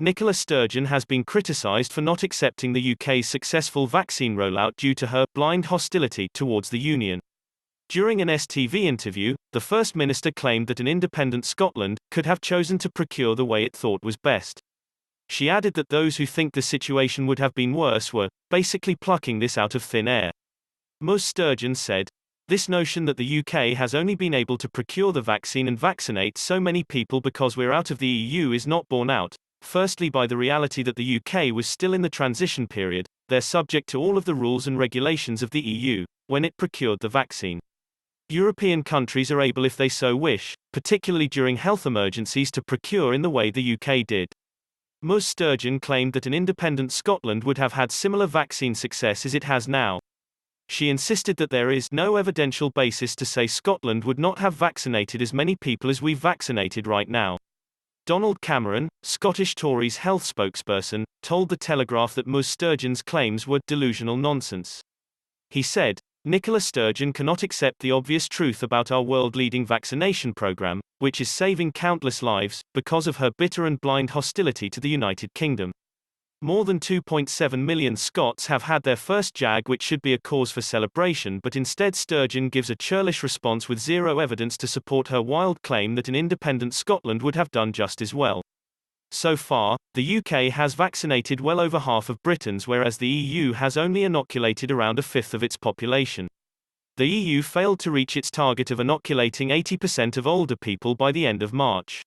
Nicola Sturgeon has been criticised for not accepting the UK's successful vaccine rollout due to her blind hostility towards the Union. During an STV interview, the First Minister claimed that an independent Scotland could have chosen to procure the way it thought was best. She added that those who think the situation would have been worse were basically plucking this out of thin air. Ms. Sturgeon said, "This notion that the UK has only been able to procure the vaccine and vaccinate so many people because we're out of the EU is not borne out, firstly by the reality that the UK was still in the transition period, they're subject to all of the rules and regulations of the EU, when it procured the vaccine. European countries are able if they so wish, particularly during health emergencies to procure in the way the UK did." Ms. Sturgeon claimed that an independent Scotland would have had similar vaccine success as it has now. She insisted that there is no evidential basis to say Scotland would not have vaccinated as many people as we've vaccinated right now. Donald Cameron, Scottish Tories health spokesperson, told The Telegraph that Ms. Sturgeon's claims were delusional nonsense. He said, "Nicola Sturgeon cannot accept the obvious truth about our world-leading vaccination program, which is saving countless lives, because of her bitter and blind hostility to the United Kingdom. More than 2.7 million Scots have had their first jab, which should be a cause for celebration, but instead Sturgeon gives a churlish response with zero evidence to support her wild claim that an independent Scotland would have done just as well. So far, the UK has vaccinated well over half of Britain's, whereas the EU has only inoculated around a fifth of its population. The EU failed to reach its target of inoculating 80% of older people by the end of March.